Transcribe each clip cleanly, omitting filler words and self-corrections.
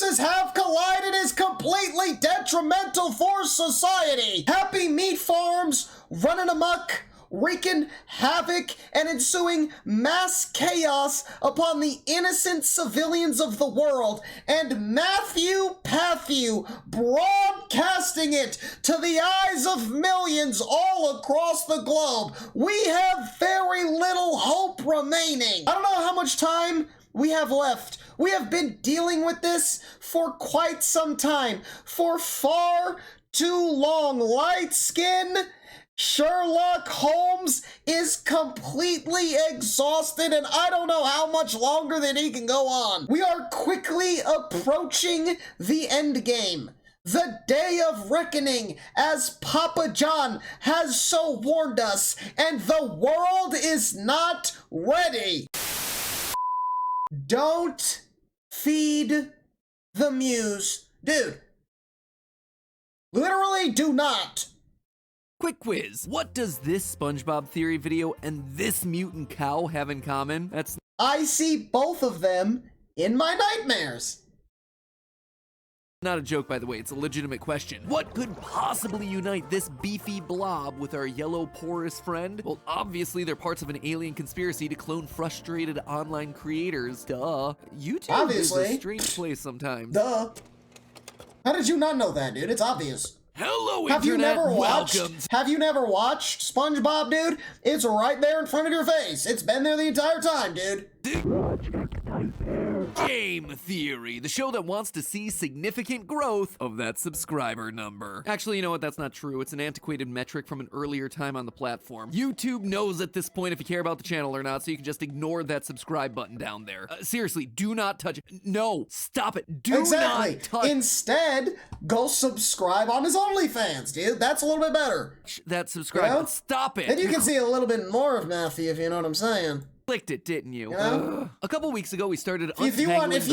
forces have collided is completely detrimental for society. Happy meat farms running amok, wreaking havoc and ensuing mass chaos upon the innocent civilians of the world, and Matthew Patthew broadcasting it to the eyes of millions all across the globe. We have very little hope remaining. I don't know how much time we have left. We have been dealing with this for quite some time, for far too long. Light skin Sherlock Holmes is completely exhausted, and I don't know how much longer that he can go on. We are quickly approaching the end game. The day of reckoning, as Papa John has so warned us, and the world is not ready. Don't feed the muse. Dude. Literally do not. Quick quiz. What does this SpongeBob Theory video and this mutant cow have in common? I see both of them in my nightmares. Not a joke, by the way. It's a legitimate question. What could possibly unite this beefy blob with our yellow porous friend? Well, obviously they're parts of an alien conspiracy to clone frustrated online creators. Duh. YouTube is a strange place sometimes. Duh. How did you not know that, dude? It's obvious. Hello, Have Internet. Welcome. Have you never watched SpongeBob, dude? It's right there in front of your face. It's been there the entire time, dude. Game Theory, the show that wants to see significant growth of that subscriber number. Actually, you know what? That's not true. It's an antiquated metric from an earlier time on the platform. YouTube knows at this point if you care about the channel or not, so you can just ignore that subscribe button down there. Seriously, do not touch it. No, stop it. Do not touch it. Instead, go subscribe on his OnlyFans, dude. That's a little bit better. That subscribe button. Stop it. Then you can see a little bit more of Matthew, if you know what I'm saying. Clicked it, didn't you? You know? A couple weeks ago, we started if you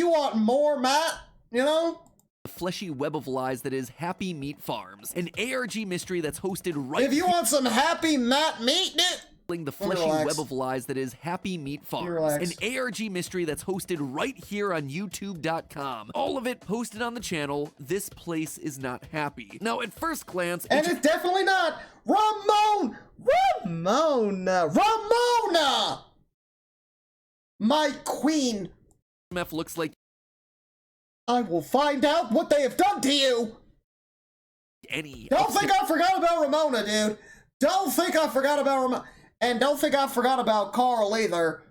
want more, Matt, you know? The fleshy web of lies that is Happy Meat Farms, an ARG mystery that's hosted right. If you want some Happy Matt meat, the fleshy web of lies that is Happy Meat Farms, an ARG mystery that's hosted right here on YouTube.com. All of it posted on the channel. This place is not happy. Now, at first glance, and it's definitely not. Ramona! My queen. MF looks like I will find out what they have done to you. Don't think I forgot about Ramona, dude. Don't think I forgot about Ramona. And don't think I forgot about Carl either.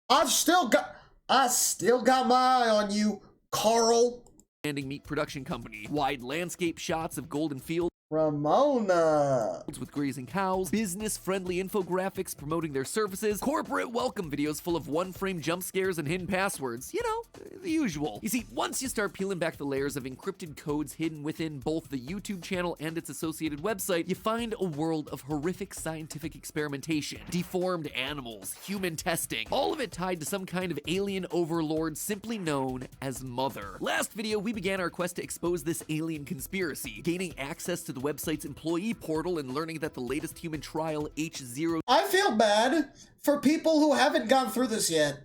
I still got my eye on you, Carl. Meat production company. Wide landscape shots of golden fields. Ramona. With grazing cows, business-friendly infographics promoting their services, corporate welcome videos full of one-frame jump scares and hidden passwords. You know, the usual. You see, once you start peeling back the layers of encrypted codes hidden within both the YouTube channel and its associated website, you find a world of horrific scientific experimentation, deformed animals, human testing, all of it tied to some kind of alien overlord simply known as Mother. Last video, we began our quest to expose this alien conspiracy, gaining access to the website's employee portal and learning that the latest human trial H0. I feel bad for people who haven't gone through this yet.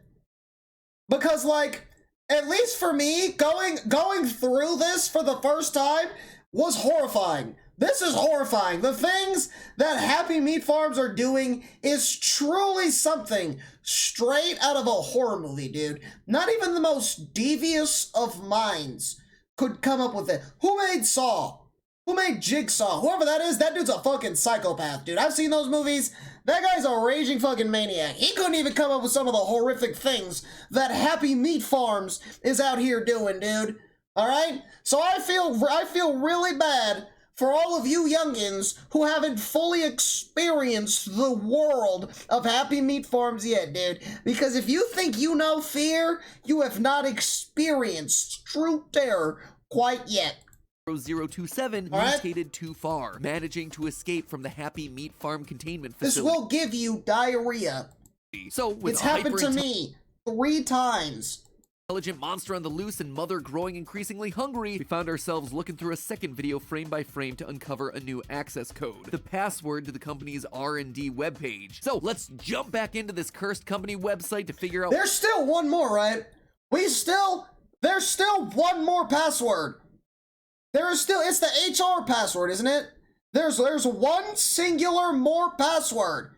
Because, like, at least for me, going through this for the first time was horrifying. This is horrifying. The things that Happy Meat Farms are doing is truly something straight out of a horror movie, dude. Not even the most devious of minds could come up with it. Who made Saw? Who made Jigsaw? Whoever that is, that dude's a fucking psychopath, dude. I've seen those movies. That guy's a raging fucking maniac. He couldn't even come up with some of the horrific things that Happy Meat Farms is out here doing, dude. Alright? So I feel really bad for all of you youngins who haven't fully experienced the world of Happy Meat Farms yet, dude. Because if you think you know fear, you have not experienced true terror quite yet. 027 mutated too far, managing to escape from the Happy Meat Farm containment facility. This will give you diarrhea. So, with it's happened to me 3 times. Intelligent monster on the loose and Mother growing increasingly hungry, we found ourselves looking through a second video frame by frame to uncover a new access code, the password to the company's R&D webpage. So let's jump back into this cursed company website to figure out— There's still one more, right? We still There's still one more password. There is still, it's the HR password, isn't it? There's one singular more password.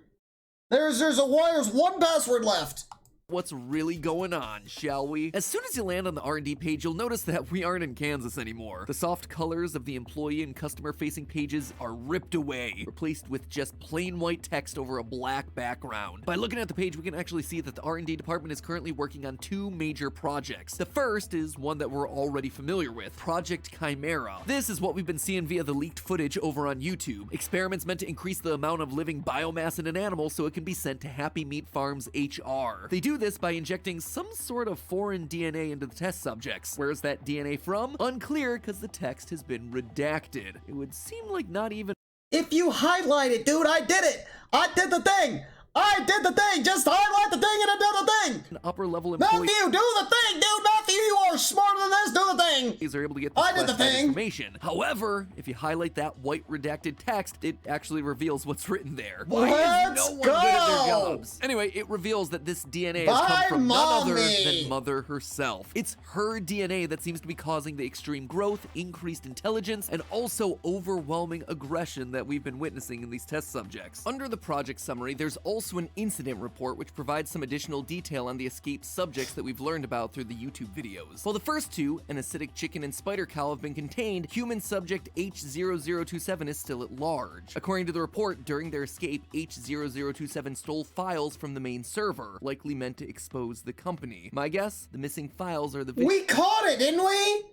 There's one password left. What's really going on, shall we? As soon as you land on the R&D page, you'll notice that we aren't in Kansas anymore. The soft colors of the employee and customer-facing pages are ripped away, replaced with just plain white text over a black background. By looking at the page, we can actually see that the R&D department is currently working on two major projects. The first is one that we're already familiar with, Project Chimera. This is what we've been seeing via the leaked footage over on YouTube. Experiments meant to increase the amount of living biomass in an animal so it can be sent to Happy Meat Farms HR. They do this by injecting some sort of foreign DNA into the test subjects. Where's that DNA from? Unclear, because the text has been redacted. It would seem like not even— If you highlight it, dude, I did it. I did the thing. I did the thing. Just highlight the thing and I did the thing. an upper level employee— Matthew, do the thing, dude. Matthew, you are smarter than this. Do the thing. Are able to get this I did the classified thing. information. However, if you highlight that white redacted text, it actually reveals what's written there. Why Let's is no one good at their go. jobs? Anyway, it reveals that this DNA has come from none other Mommy. than Mother herself. It's her DNA that seems to be causing the extreme growth, increased intelligence, and also overwhelming aggression that we've been witnessing in these test subjects. Under the project summary, there's also an incident report which provides some additional detail on the escaped subjects that we've learned about through the YouTube videos. While the first two, an acidic chicken and spider cow, have been contained, human subject H0027 is still at large. According to the report, during their escape, H0027 stole files from the main server, likely meant to expose the company. My guess, the missing files are the— We caught it, didn't we?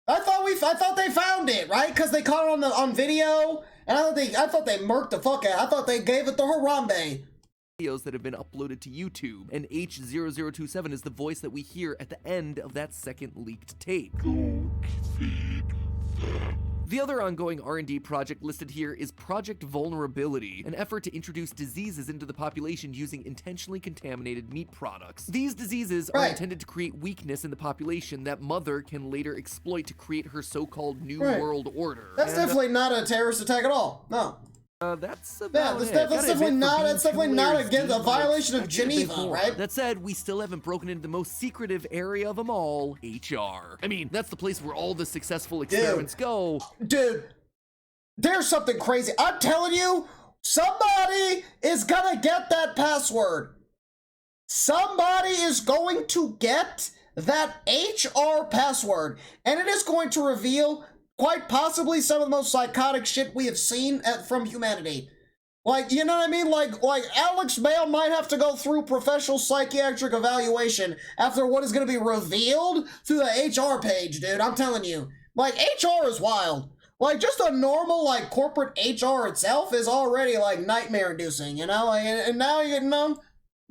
I thought they found it, right? Because they caught it on video, and I thought they murked the fuck out. I thought they gave it to Harambe. videos that have been uploaded to YouTube, and H0027 is the voice that we hear at the end of that second leaked tape. The other ongoing R&D project listed here is Project Vulnerability, an effort to introduce diseases into the population using intentionally contaminated meat products. These diseases are intended to create weakness in the population that Mother can later exploit to create her so-called New World Order. That's definitely not a terrorist attack at all. No. That's about That's it. definitely not. That's That's definitely not against a violation of Geneva, right? That said, we still haven't broken into the most secretive area of them all, HR. I mean, that's the place where all the successful experiments go. Dude, there's something crazy. I'm telling you, somebody is gonna get that password. Somebody is going to get that HR password, and it is going to reveal quite possibly some of the most psychotic shit we have seen from humanity. Like, you know what I mean? Like Alex Bale might have to go through professional psychiatric evaluation after what is going to be revealed through the HR page, dude. I'm telling you. Like, HR is wild. Like, just a normal, like, corporate HR itself is already, like, nightmare-inducing, you know? Like, and now you know,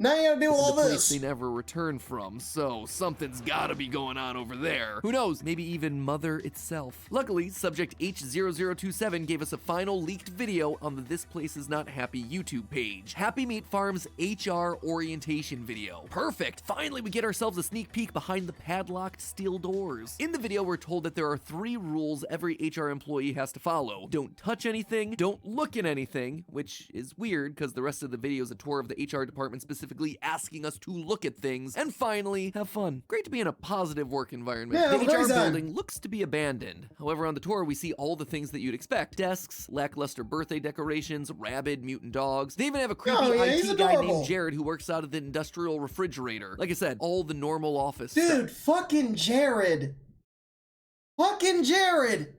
now you gotta deal with all the place this. they never return from, so something's gotta be going on over there. Who knows, maybe even Mother itself. Luckily, subject H0027 gave us a final leaked video on the This Place Is Not Happy YouTube page. Happy Meat Farms HR orientation video. Perfect! Finally, we get ourselves a sneak peek behind the padlocked steel doors. In the video, we're told that there are 3 rules every HR employee has to follow. Don't touch anything, don't look at anything, which is weird because the rest of the video is a tour of the HR department specifically asking us to look at things, and finally, have fun. Great to be in a positive work environment. Yeah, the HR crazy. building looks to be abandoned. However, on the tour, we see all the things that you'd expect. Desks, lackluster birthday decorations, rabid mutant dogs. They even have a creepy he's IT guy adorable. named Jared who works out of the industrial refrigerator. Like I said, all the normal office Dude, fucking Jared. Fucking Jared.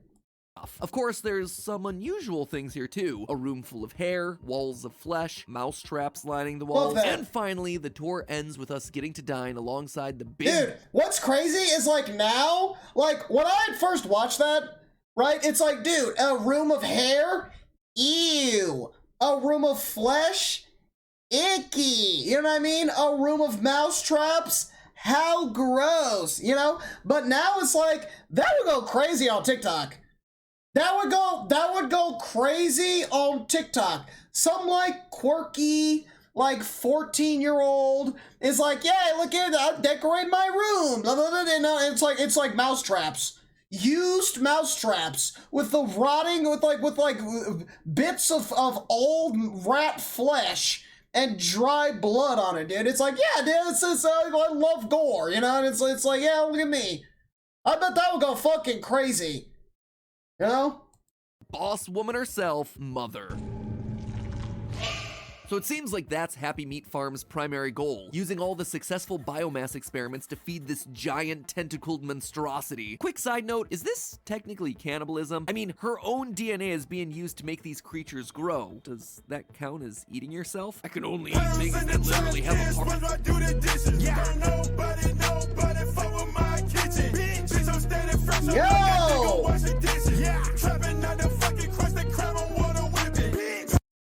stuff. Of course, there's some unusual things here too. A room full of hair, walls of flesh, mouse traps lining the walls, that. and finally, the tour ends with us getting to dine alongside the big— Dude, what's crazy is like now, like when I had first watched that, right? It's like, dude, a room of hair? Ew. A room of flesh? Icky. You know what I mean? A room of mouse traps? How gross, you know? But now it's like, that would go crazy on TikTok. That would go crazy on TikTok. Some like quirky, like 14-year-old is like, yeah, look at that, I decorate my room. Blah, blah, blah, blah. No, it's like mouse traps. Used mouse traps with the rotting, with like bits of old rat flesh and dry blood on it, dude. It's like, yeah, dude, I love gore, you know? And it's like, yeah, look at me. I bet that would go fucking crazy. You know? Boss woman herself, Mother. So it seems like that's Happy Meat Farm's primary goal, using all the successful biomass experiments to feed this giant tentacled monstrosity. Quick side note, is this technically cannibalism? I mean, her own DNA is being used to make these creatures grow. Does that count as eating yourself? I can only eat things that literally have a part. Yo!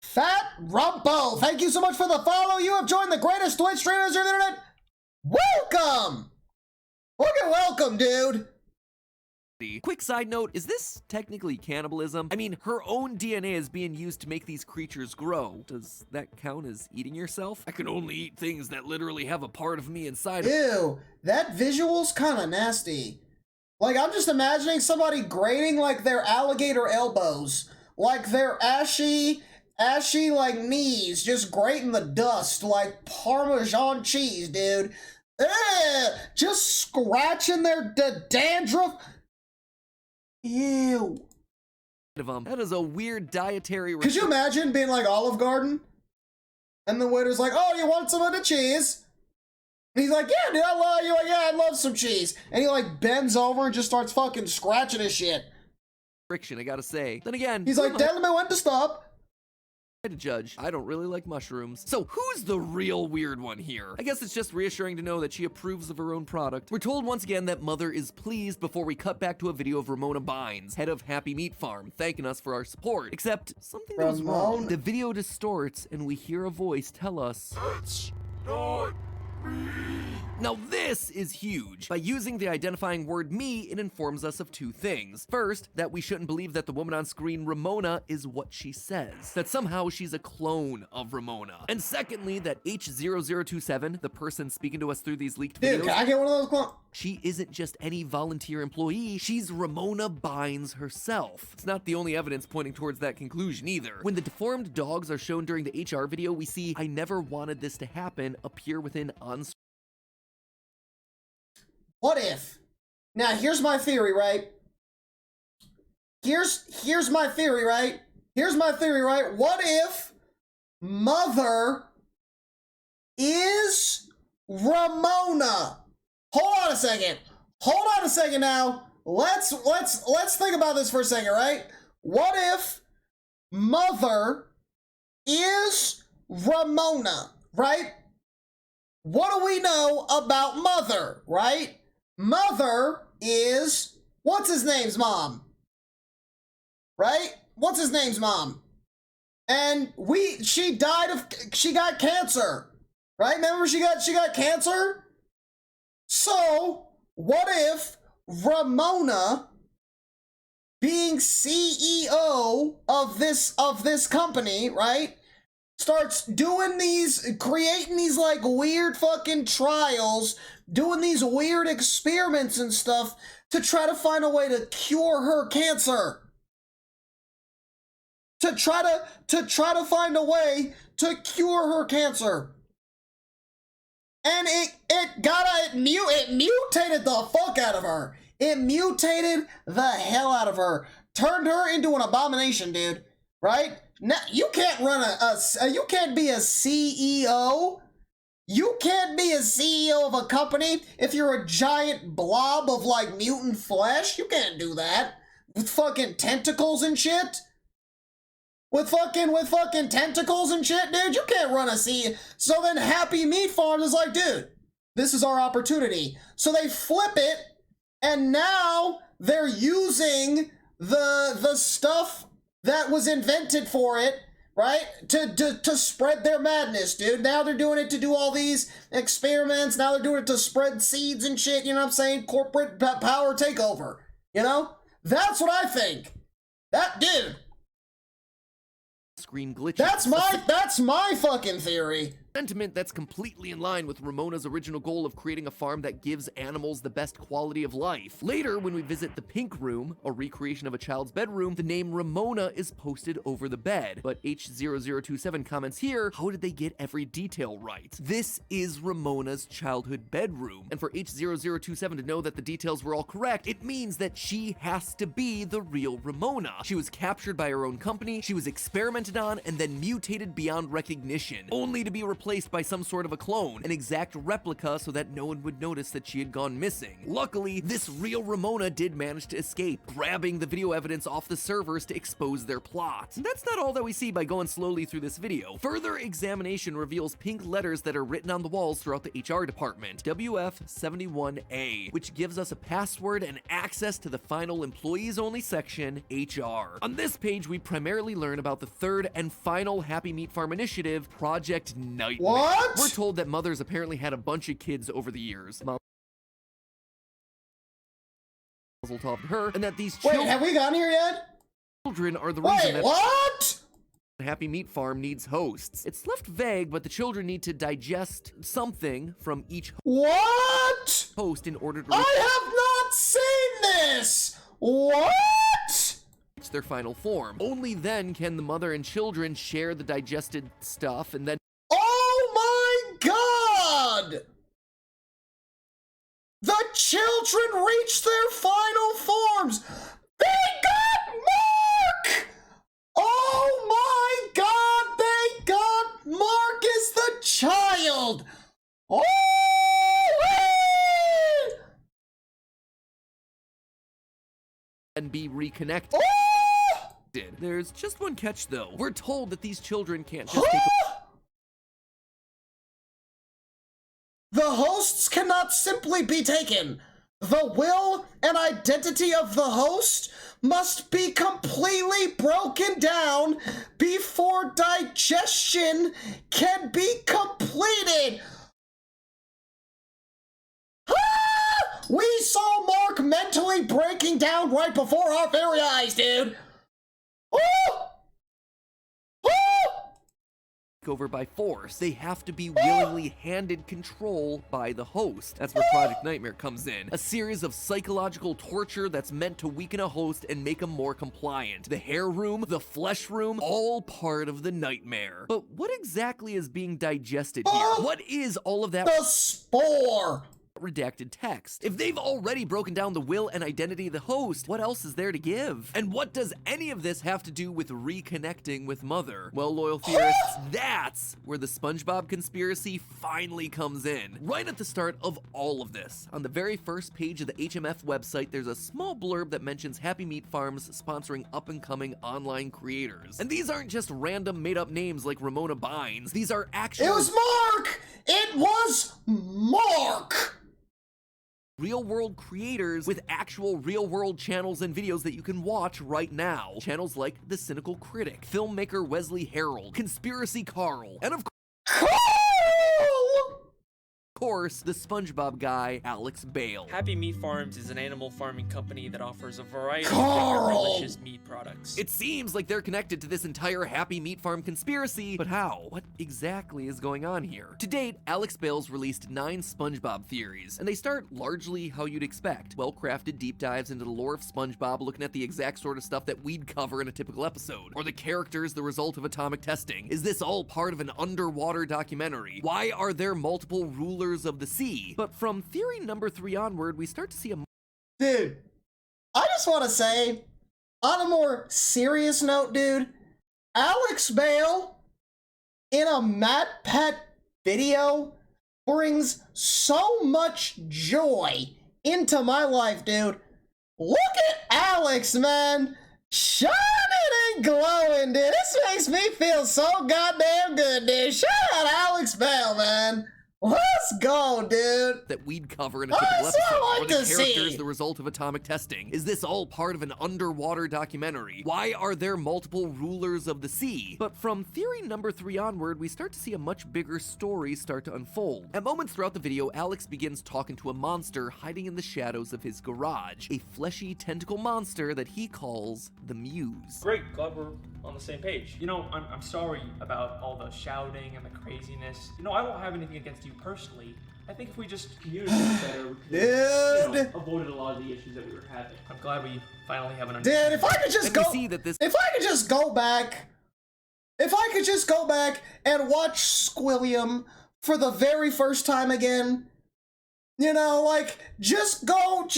Fat Rumpo, thank you so much for the follow. You have joined the greatest Twitch streamers on the internet. Welcome! Fucking welcome, dude. Quick side note, is this technically cannibalism? I mean, her own DNA is being used to make these creatures grow. Does that count as eating yourself? I can only eat things that literally have a part of me inside. Ew, that visual's kind of nasty. Like, I'm just imagining somebody grating, like, their alligator elbows. Like, their ashy, like, knees, just grating the dust like Parmesan cheese, dude. Just scratching the dandruff. Ew. That is a weird dietary... Could you imagine being like Olive Garden? And the waiter's like, oh, you want some of the cheese? And he's like, yeah, dude, I love you. Like, yeah, I love some cheese. And he, like, bends over and just starts fucking scratching his shit. Friction, I gotta say. Then again... He's like, tell me when to stop. To judge, I don't really like mushrooms. So who's the real weird one here? I guess it's just reassuring to know that she approves of her own product. We're told once again that Mother is pleased before we cut back to a video of Ramona Bynes, head of Happy Meat Farm, thanking us for our support. Except something goes wrong. The video distorts and we hear a voice tell us, "It's not me." Now this is huge. By using the identifying word me, it informs us of two things. First, that we shouldn't believe that the woman on screen, Ramona, is what she says. That somehow she's a clone of Ramona. And secondly, that H0027, the person speaking to us through these leaked videos, dude, can I get one of those clones? She isn't just any volunteer employee, she's Ramona Bynes herself. It's not the only evidence pointing towards that conclusion either. When the deformed dogs are shown during the HR video, we see "I never wanted this to happen" appear within on-screen. What if? Now, here's my theory, right? Here's my theory, right? Here's my theory, right? What if Mother is Ramona? Hold on a second. Hold on a second now. Let's think about this for a second, right? What if Mother is Ramona, right? What do we know about Mother, right? Mother is, what's his name's mom? Right? What's his name's mom? And she got cancer. Right? Remember she got cancer? So, what if Ramona, being CEO of this company, right, starts doing creating these like weird fucking trials, doing these weird experiments and stuff to try to find a way to cure her cancer. To try to find a way to cure her cancer. And it mutated the fuck out of her. It mutated the hell out of her. Turned her into an abomination, dude. Right? Now, you can't run you can't be a CEO. You can't be a CEO of a company if you're a giant blob of like mutant flesh. You can't do that. With fucking tentacles and shit. With fucking tentacles and shit, dude. You can't run a CEO. So then Happy Meat Farm is like, dude, this is our opportunity. So they flip it, and now they're using the stuff that was invented for it, right? To spread their madness, dude. Now they're doing it to do all these experiments. Now they're doing it to spread seeds and shit, you know what I'm saying? Corporate power takeover, you know? That's what I think. That, dude. Screen glitches. That's my fucking theory. Sentiment that's completely in line with Ramona's original goal of creating a farm that gives animals the best quality of life. Later, when we visit the Pink Room, a recreation of a child's bedroom, the name Ramona is posted over the bed. But H0027 comments here, how did they get every detail right? This is Ramona's childhood bedroom. And for H0027 to know that the details were all correct, it means that she has to be the real Ramona. She was captured by her own company, she was experimented on, and then mutated beyond recognition, only to be replaced by some sort of a clone, an exact replica so that no one would notice that she had gone missing. Luckily, this real Ramona did manage to escape, grabbing the video evidence off the servers to expose their plot. And that's not all that we see by going slowly through this video. Further examination reveals pink letters that are written on the walls throughout the HR department, WF71A, which gives us a password and access to the final employees only section, HR. On this page, we primarily learn about the third and final Happy Meat Farm initiative, Project Nightmare. What? We're told that mothers apparently had a bunch of kids over the years. Mazel tov to her, and that these Wait, have we gone here yet? children are the reason Wait, that what? Happy Meat Farm needs hosts. It's left vague, but the children need to digest something from each What? host in order to I have not seen this! What? reach their final form. Only then can the mother and children share the digested stuff, and then Oh my god! The children reach their final forms! They got Mark! Oh my god, they got Mark as the child! Oh! and be reconnected. Oh! There's just one catch though. We're told that these children can't just take The hosts cannot simply be taken. The will and identity of the host must be completely broken down before digestion can be completed. Ah! We saw Mark mentally breaking down right before our very eyes, dude. Oh! over by force. They have to be willingly handed control by the host. That's where Project Nightmare comes in. A series of psychological torture that's meant to weaken a host and make him more compliant. The hair room, the flesh room, all part of the nightmare. But what exactly is being digested here? What is all of that? The spore! Redacted text. If they've already broken down the will and identity of the host, what else is there to give? And what does any of this have to do with reconnecting with Mother? Well, loyal theorists, that's where the SpongeBob conspiracy finally comes in. Right at the start of all of this, on the very first page of the HMF website, there's a small blurb that mentions Happy Meat Farms sponsoring up-and-coming online creators. And these aren't just random made-up names like Ramona Bynes. These are actual— It was Mark! It was Mark! real-world creators with actual real-world channels and videos that you can watch right now. Channels like The Cynical Critic, filmmaker Wesley Harold, Conspiracy Carl, and of course, the SpongeBob guy, Alex Bale. Happy Meat Farms is an animal farming company that offers a variety of Carl! different delicious meat products. It seems like they're connected to this entire Happy Meat Farm conspiracy, but how? What exactly is going on here? To date, Alex Bale's released 9 SpongeBob theories, and they start largely how you'd expect. Well-crafted deep dives into the lore of SpongeBob, looking at the exact sort of stuff that we'd cover in a typical episode. Or the characters the result of atomic testing. Is this all part of an underwater documentary? Why are there multiple rulers of the sea? But from theory number 3 onward, we start to see a— Dude, I just want to say, on a more serious note, dude, Alex Bale in a MatPat video brings so much joy into my life, dude. Look at Alex, man. Shining and glowing, dude. This makes me feel so goddamn good, dude. Shout out Alex Bale, man. Let's go, dude. that we'd cover in a typical That's what episode, I or like the to see. characters the result of atomic testing. Is this all part of an underwater documentary? Why are there multiple rulers of the sea? But from theory number 3 onward, we start to see a much bigger story start to unfold. At moments throughout the video, Alex begins talking to a monster hiding in the shadows of his garage, a fleshy tentacle monster that he calls the Muse. Great, glad we're on the same page. You know, I'm sorry about all the shouting and the craziness. You know, I don't have anything against you personally. I think if we just communicated better, we could have avoided a lot of the issues that we were having. I'm glad we finally have an understanding. Dude, if I could just And go, we see that this if I could just go back, if I could just go back and watch Squilliam for the very first time again, you know, like, just go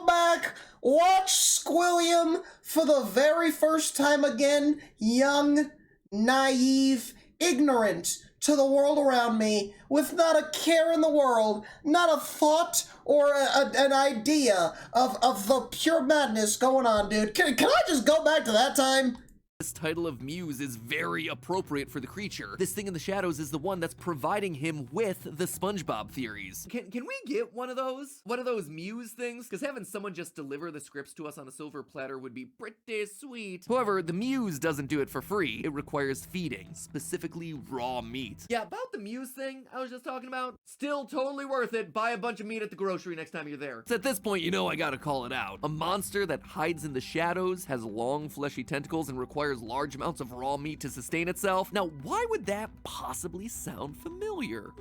back, watch Squilliam for the very first time again, young, naive, ignorant to the world around me, with not a care in the world, not a thought or an idea of the pure madness going on, dude. Can I just go back to that time? This title of Muse is very appropriate for the creature. This thing in the shadows is the one that's providing him with the SpongeBob theories. Can we get one of those? One of those Muse things? Because having someone just deliver the scripts to us on a silver platter would be pretty sweet. However, the Muse doesn't do it for free. It requires feeding, specifically raw meat. Yeah, about the Muse thing I was just talking about, still totally worth it. Buy a bunch of meat at the grocery next time you're there. So at this point, you know I gotta call it out. A monster that hides in the shadows, has long fleshy tentacles, and requires large amounts of raw meat to sustain itself. Now, why would that possibly sound familiar?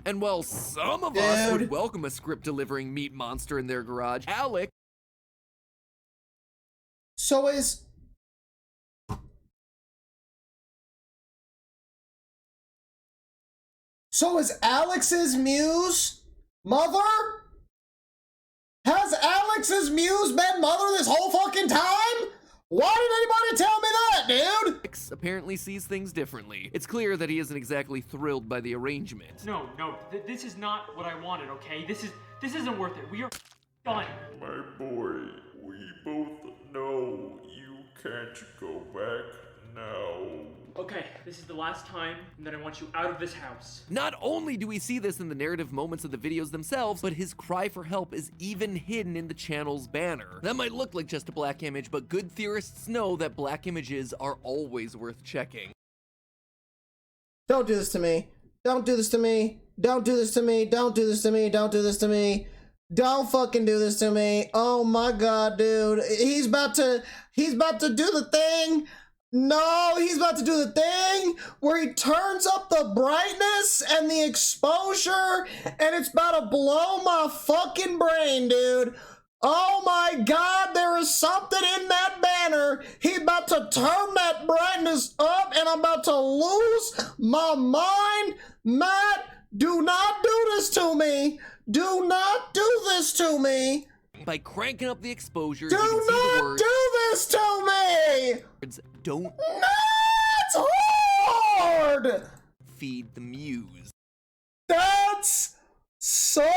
And while some of us would welcome a script delivering meat monster in their garage, Alex So is Alex's Muse mother? Has Alex's Muse been mother this whole fucking time? Why did anybody tell me that, dude? apparently sees things differently. It's clear that he isn't exactly thrilled by the arrangement. No, this is not what I wanted, okay? This isn't worth it. We are done. My boy, we both know you can't go back now. Okay, this is the last time, and then I want you out of this house. Not only do we see this in the narrative moments of the videos themselves, but his cry for help is even hidden in the channel's banner. That might look like just a black image, but good theorists know that black images are always worth checking. Don't do this to me. Don't do this to me. Don't do this to me. Don't do this to me. Don't do this to me. Don't fucking do this to me. Oh my god, dude. He's about to do the thing. No, he's about to do the thing where he turns up the brightness and the exposure, and it's about to blow my fucking brain, dude. Oh my god, there is something in that banner. He's about to turn that brightness up, and I'm about to lose my mind. Matt, do not do this to me. Do not do this to me. By cranking up the exposure, Do you can see the not words, do this to me. don't That's hard. feed the Muse. That's so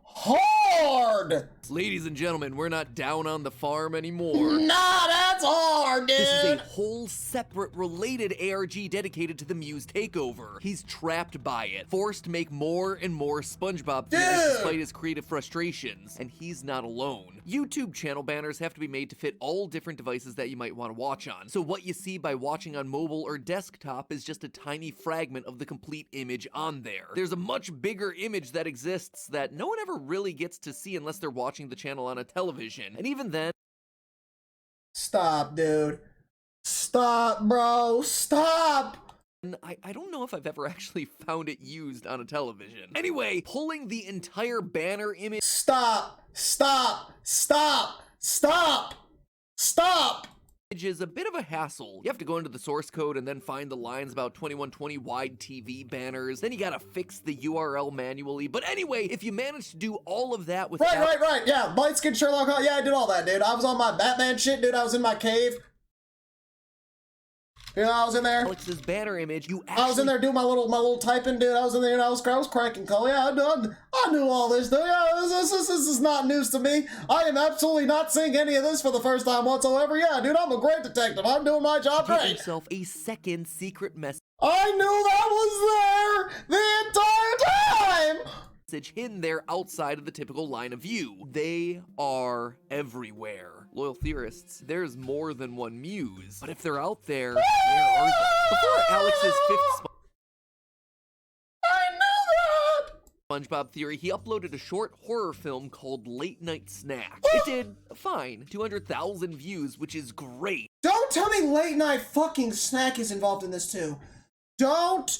hard. Ladies and gentlemen, we're not down on the farm anymore. Nah, that's hard, dude. This is a whole separate related ARG dedicated to the Muse takeover. He's trapped by it, forced to make more and more SpongeBob theories despite his creative frustrations, and he's not alone. YouTube channel banners have to be made to fit all different devices that you might want to watch on, so what you see by watching on mobile or desktop is just a tiny fragment of the complete image on there. There's a much bigger image that exists that no one ever really gets to see unless they're watching the channel on a television, and even then, Stop, dude. Stop, bro. Stop. I don't know if I've ever actually found it used on a television. Anyway, pulling the entire banner image Stop. Stop. Stop. Stop. Stop. is a bit of a hassle. You have to go into the source code and then find the lines about 2120 wide TV banners. Then you gotta fix the URL manually. But anyway, if you manage to do all of that without... Right. Yeah, light skin Sherlock Holmes. Yeah, I did all that, dude. I was on my Batman shit, dude. I was in my cave. You know, I was in there. Alex's banner image, you actually... I was in there doing my little typing, dude. I was in there and I was cranking code. Yeah, I knew all this, dude. Yeah, this is not news to me. I am absolutely not seeing any of this for the first time whatsoever. Yeah, dude, I'm a great detective. I'm doing my job Give great. yourself a second secret message I knew that was there the entire time. time. Hidden there outside of the typical line of view. They are everywhere. Loyal theorists, there's more than one muse. But if they're out there, where are they? Before Alex's fifth SpongeBob theory, he uploaded a short horror film called Late Night Snack. It did fine, 200,000 views, which is great. Don't tell me Late Night fucking Snack is involved in this too. Don't.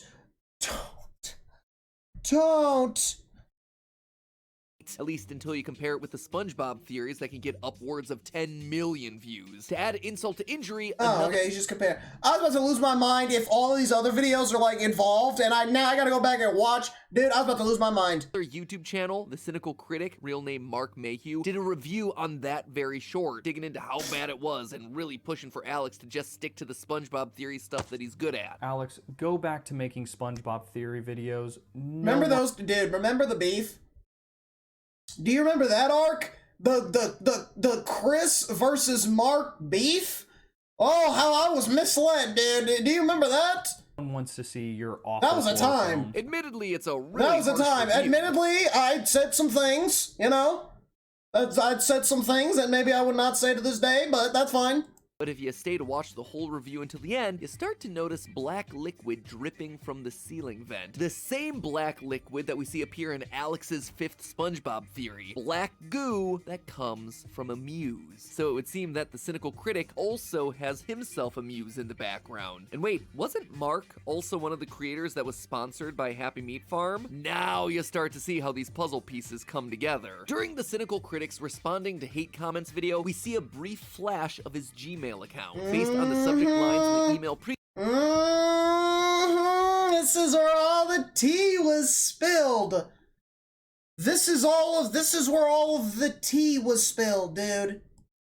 At least until you compare it with the SpongeBob theories that can get upwards of 10 million views. To add insult to injury, Oh, okay, you just compare. I was about to lose my mind if all of these other videos are like involved, and now I gotta go back and watch. Dude, I was about to lose my mind. Their YouTube channel, The Cynical Critic, real name Mark Mayhew, did a review on that very short, digging into how bad it was and really pushing for Alex to just stick to the SpongeBob theory stuff that he's good at. Alex, go back to making SpongeBob theory videos. Remember those, dude? Remember the beef? Do you remember that arc? The Chris versus Mark beef? Oh, how I was misled, dude. Do you remember that? Wants to see your awful. That was a time. Admittedly, it's a really That was a harsh time. review. Admittedly, I said some things, you know? I'd said some things that maybe I would not say to this day, but that's fine. But if you stay to watch the whole review until the end, you start to notice black liquid dripping from the ceiling vent. The same black liquid that we see appear in Alex's fifth SpongeBob theory. Black goo that comes from a muse. So it would seem that the Cynical Critic also has himself a muse in the background. And wait, wasn't Mark also one of the creators that was sponsored by Happy Meat Farm? Now you start to see how these puzzle pieces come together. During the Cynical Critic's responding to hate comments video, we see a brief flash of his Gmail account. Based on the subject lines in the email This is where all the tea was spilled. This is where all of the tea was spilled, dude.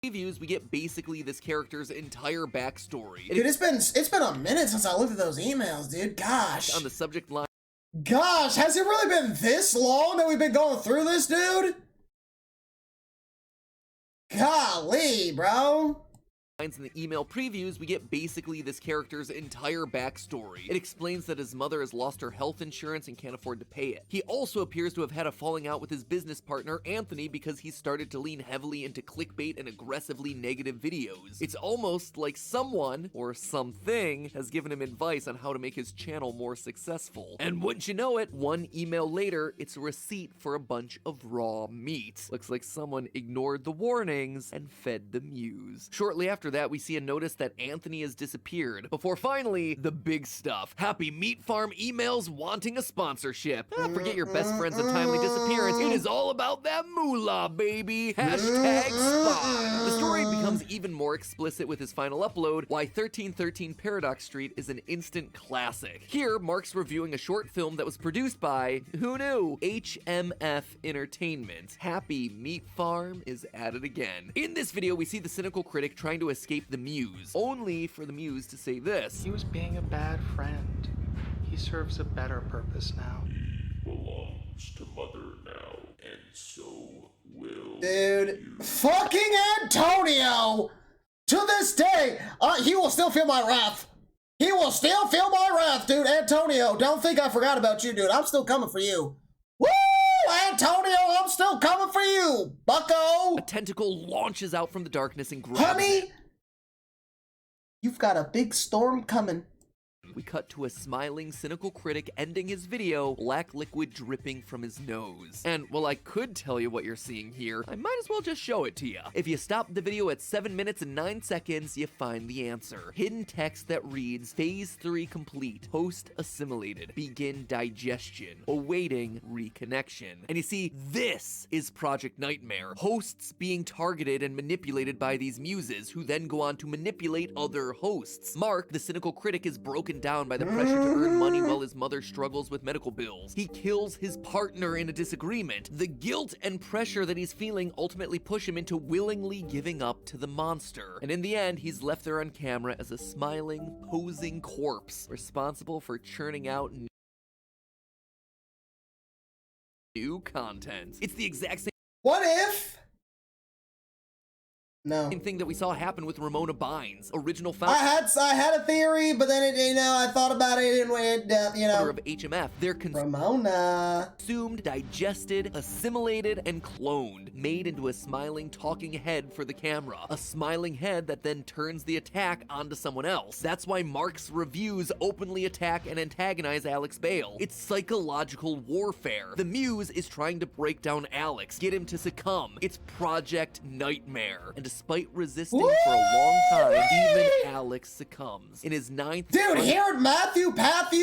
previews, we get basically this character's entire backstory. Dude, it's been a minute since I looked at those emails, dude. Gosh. On the subject line. Gosh, has it really been this long that we've been going through this, dude? Golly, bro. In the email previews, we get basically this character's entire backstory. It explains that his mother has lost her health insurance and can't afford to pay it. He also appears to have had a falling out with his business partner, Anthony, because he started to lean heavily into clickbait and aggressively negative videos. It's almost like someone, or something, has given him advice on how to make his channel more successful. And wouldn't you know it, one email later, it's a receipt for a bunch of raw meat. Looks like someone ignored the warnings and fed the muse. Shortly after that, we see a notice that Anthony has disappeared, before finally, the big stuff. Happy Meat Farm emails wanting a sponsorship. Forget your best friend's untimely disappearance. It is all about that moolah, baby. Hashtag spot. The story becomes even more explicit with his final upload, Why 1313 Paradox Street is an instant classic. Here, Mark's reviewing a short film that was produced by, who knew, HMF Entertainment. Happy Meat Farm is at it again. In this video, we see the Cynical Critic trying to escape the muse, only for the muse to say this. He was being a bad friend. He serves a better purpose now. He belongs to Mother now, and so will Dude, you. fucking Antonio! To this day, he will still feel my wrath. He will still feel my wrath, dude. Antonio, don't think I forgot about you, dude. I'm still coming for you. Woo! Antonio, I'm still coming for you, bucko! A tentacle launches out from the darkness and grabs Honey, it. you've got a big storm coming. We cut to a smiling, Cynical Critic ending his video, black liquid dripping from his nose. And while I could tell you what you're seeing here, I might as well just show it to you. If you stop the video at 7 minutes and 9 seconds, you find the answer. Hidden text that reads, Phase 3 complete, host assimilated, begin digestion, awaiting reconnection. And you see, this is Project Nightmare. Hosts being targeted and manipulated by these muses, who then go on to manipulate other hosts. Mark, the Cynical Critic, is broken down by the pressure to earn money while his mother struggles with medical bills. He kills his partner in a disagreement. The guilt and pressure that he's feeling ultimately push him into willingly giving up to the monster. And in the end, he's left there on camera as a smiling, posing corpse, responsible for churning out new content. It's the exact same. What if No. Same thing that we saw happen with Ramona Bynes, original I founder had a theory, but then I thought about it and of HMF. They're Ramona. consumed, digested, assimilated, and cloned, made into a smiling, talking head for the camera. A smiling head that then turns the attack onto someone else. That's why Mark's reviews openly attack and antagonize Alex Bale. It's psychological warfare. The Muse is trying to break down Alex, get him to succumb. It's Project Nightmare. And despite resisting for a long time, even Alex succumbs. In his 9th... Dude, hearing Matthew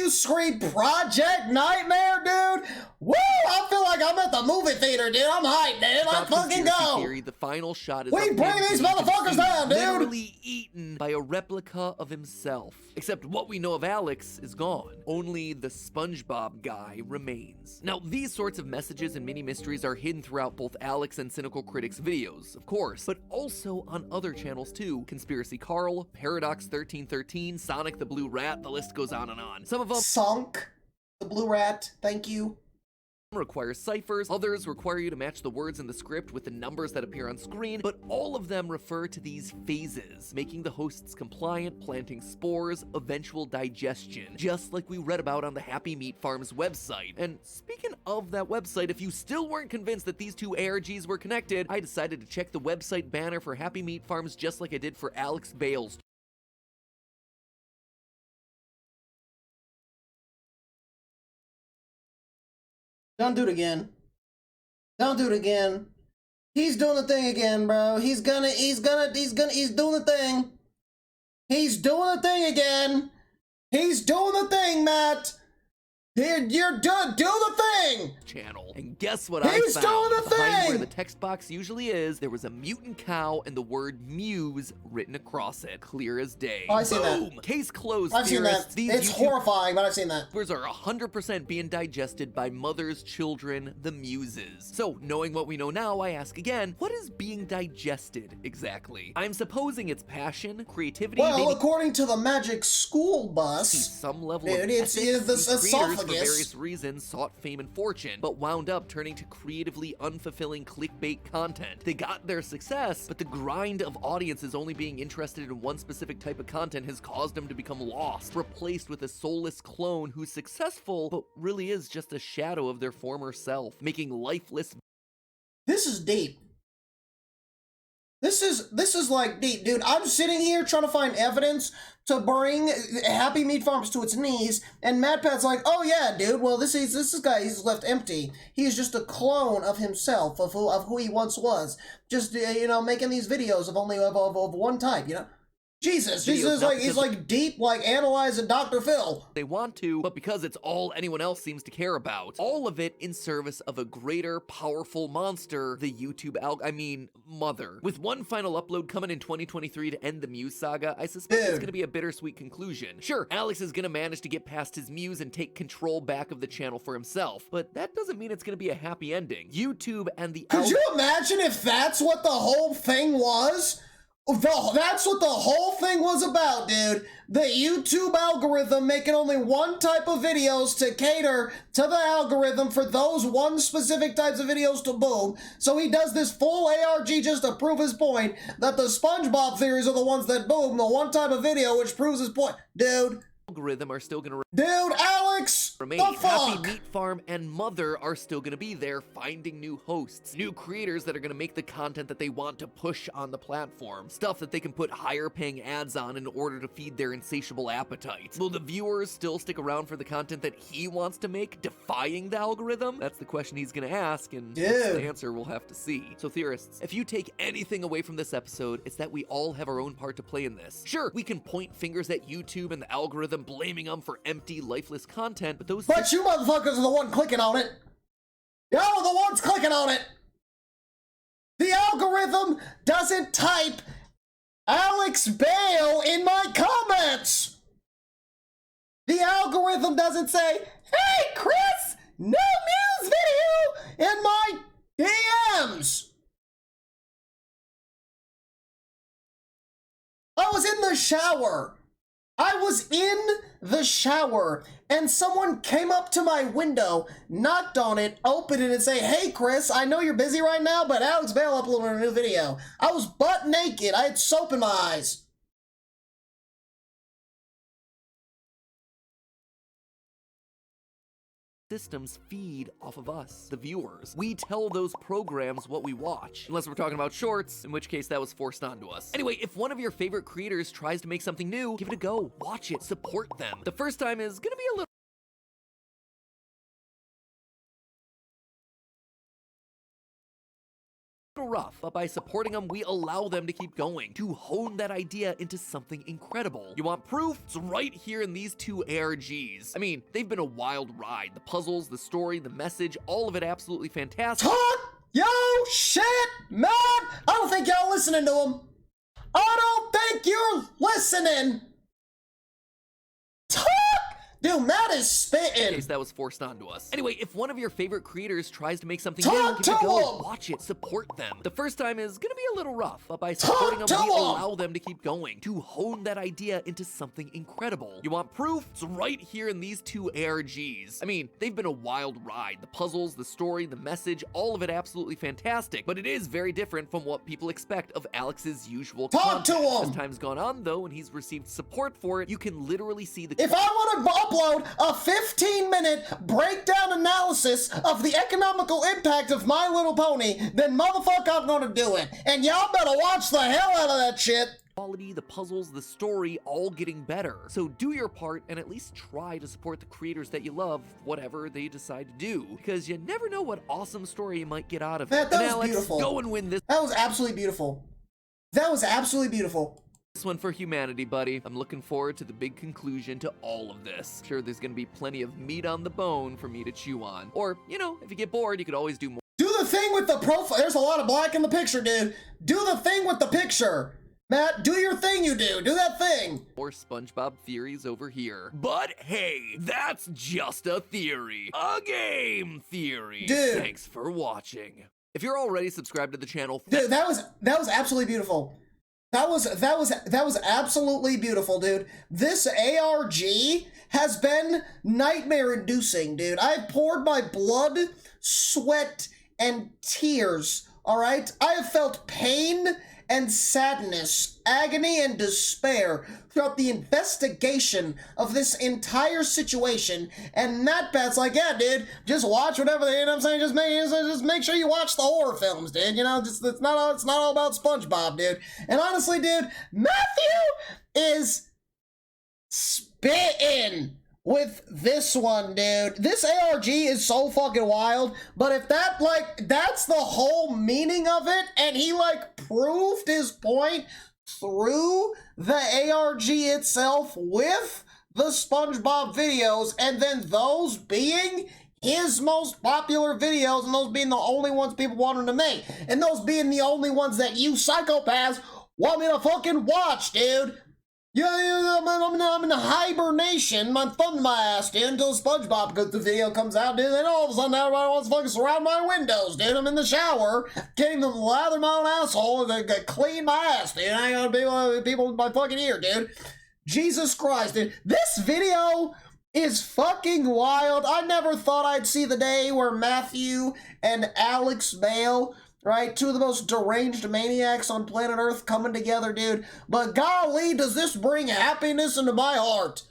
scream Project Nightmare, dude! Woo! I feel like I'm at the movie theater, dude. I'm hyped, dude. Let's fucking go! Theory, the final shot is We bring these motherfuckers down, dude! Literally eaten by a replica of himself. Except what we know of Alex is gone. Only the SpongeBob guy remains. Now, these sorts of messages and mini-mysteries are hidden throughout both Alex and Cynical Critic's videos, of course, but also on other channels too. Conspiracy Carl, Paradox 1313, Sonic the Blue Rat, the list goes on and on. Some of them Sunk the Blue Rat, thank you. require ciphers, others require you to match the words in the script with the numbers that appear on screen, but all of them refer to these phases, making the hosts compliant, planting spores, eventual digestion, just like we read about on the Happy Meat Farms website. And speaking of that website, if you still weren't convinced that these two ARGs were connected, I decided to check the website banner for Happy Meat Farms just like I did for Alex Bale's. Don't do it again. Don't do it again. He's doing the thing again, bro. He's doing the thing. He's doing the thing again. He's doing the thing, Matt. You're done. Do the thing. Channel. And guess what He's I doing found? the Behind thing! where the text box usually is, there was a mutant cow and the word Muse written across it. Clear as day. Oh, I've seen that. Boom! Case closed, I've seen theorists. that. These It's YouTube horrifying, but I've seen that. YouTubers are 100% being digested by mothers, children, the Muses. So, knowing what we know now, I ask again, what is being digested exactly? I'm supposing it's passion, creativity, Well, maybe according to the Magic School Bus, some level dude, of it's ethics. the These creators, for esophagus. various reasons, sought fame and fortune, but wound up turning to creatively unfulfilling clickbait content. They got their success, but the grind of audiences only being interested in one specific type of content has caused them to become lost, replaced with a soulless clone who's successful, but really is just a shadow of their former self, making lifeless. This is deep. This is like deep, dude. I'm sitting here trying to find evidence to bring Happy Meat Farms to its knees, and MatPat's like, oh yeah, dude, well this guy, he's left empty. He's just a clone of himself, of who he once was. Just, making these videos of only of one type, Jesus, he's like deep, like analyzing Dr. Phil. They want to, but because it's all anyone else seems to care about. All of it in service of a greater, powerful monster, the YouTube mother. With one final upload coming in 2023 to end the Muse saga, I suspect it's gonna be a bittersweet conclusion. Sure, Alex is gonna manage to get past his Muse and take control back of the channel for himself, but that doesn't mean it's gonna be a happy ending. YouTube and the Could you imagine if that's what the whole thing was? That's what the whole thing was about, dude. The YouTube algorithm making only one type of videos to cater to the algorithm for those one specific types of videos to boom. So he does this full ARG just to prove his point that the SpongeBob theories are the ones that boom, the one type of video which proves his point. Dude. Algorithm are still gonna Dude, Alex! remain. The fuck? Happy Meat Farm and Mother are still gonna be there, finding new hosts, new creators that are gonna make the content that they want to push on the platform, stuff that they can put higher paying ads on in order to feed their insatiable appetites. Will the viewers still stick around for the content that he wants to make, defying the algorithm? That's the question he's gonna ask, and that's the answer we'll have to see. So theorists, if you take anything away from this episode, it's that we all have our own part to play in this. Sure, we can point fingers at YouTube and the algorithm, blaming them for empty, lifeless content, but But you motherfuckers are the one clicking on it. Y'all are the ones clicking on it. The algorithm doesn't type Alex Bale in my comments. The algorithm doesn't say, hey, Chris, no Muse video in my DMs. I was in the shower. I was in the shower and someone came up to my window, knocked on it, opened it, and say, "Hey Chris, I know you're busy right now, but Alex Bale uploaded a new video." I was butt naked. I had soap in my eyes. Systems feed off of us, the viewers. We tell those programs what we watch. Unless we're talking about shorts, in which case that was forced onto us. Anyway, if one of your favorite creators tries to make something new, give it a go. Watch it. Support them. The first time is gonna be a little rough, but by supporting them, we allow them to keep going, to hone that idea into something incredible. You want proof? It's right here in these two ARGs. I mean, they've been a wild ride. The puzzles, the story, the message, all of it absolutely fantastic. Talk yo shit, man! I don't think y'all listening to him. I don't think you're listening. Talk! Dude, Matt is spitting. In case that was forced onto us. Anyway, if one of your favorite creators tries to make something Talk new, give it a to go. him. Watch it. Support them. The first time is gonna be a little rough, but by supporting them, to we him. allow them to keep going, to hone that idea into something incredible. You want proof? It's right here in these two ARGs. I mean, they've been a wild ride. The puzzles, the story, the message, all of it absolutely fantastic, but it is very different from what people expect of Alex's usual Talk to content. him. As time's gone on, though, and he's received support for it, you can literally see the If I want to upload a 15-minute breakdown analysis of the economical impact of My Little Pony, then motherfucker, I'm gonna do it. And y'all better watch the hell out of that shit. quality, the puzzles, the story, all getting better. So do your part and at least try to support the creators that you love, whatever they decide to do, because you never know what awesome story you might get out of it. That And was Alex, beautiful. go and win this That was absolutely beautiful. That was absolutely beautiful. one for humanity, buddy. I'm looking forward to the big conclusion to all of this. I'm sure there's gonna be plenty of meat on the bone for me to chew on. Or, you know, if you get bored, you could always do more. Do the thing with the profile. There's a lot of black in the picture, dude. Do the thing with the picture. Matt, do your thing, you do. Do that thing. More SpongeBob theories over here. But hey, that's just a theory. A game theory. Dude. Thanks for watching. If you're already subscribed to the channel, Dude, that was absolutely beautiful. That was absolutely beautiful, dude. This ARG has been nightmare-inducing, dude. I've poured my blood, sweat, and tears, all right? I have felt pain and sadness, agony and despair throughout the investigation of this entire situation. And MatPat's like, yeah, dude, just watch whatever they, you know what I'm saying? Just make sure you watch the horror films, dude. You know, it's not all about SpongeBob, dude. And honestly, dude, Matthew is spitting with this one, dude. This ARG is so fucking wild, but if that, like, that's the whole meaning of it, and he, like, proved his point through the ARG itself with the SpongeBob videos, and then those being his most popular videos, and those being the only ones people want him to make, and those being the only ones that you psychopaths want me to fucking watch, dude. Yeah, I'm in hibernation. I'm thumbing my ass, dude, until SpongeBob, because the video comes out, dude. Then all of a sudden, everybody wants to fucking surround my windows, dude. I'm in the shower, getting to lather my own asshole and then clean my ass, dude. I ain't gonna be people in my fucking ear, dude. Jesus Christ, dude. This video is fucking wild. I never thought I'd see the day where Matthew and Alex Bale, right? Two of the most deranged maniacs on planet Earth coming together, dude. But golly, does this bring happiness into my heart.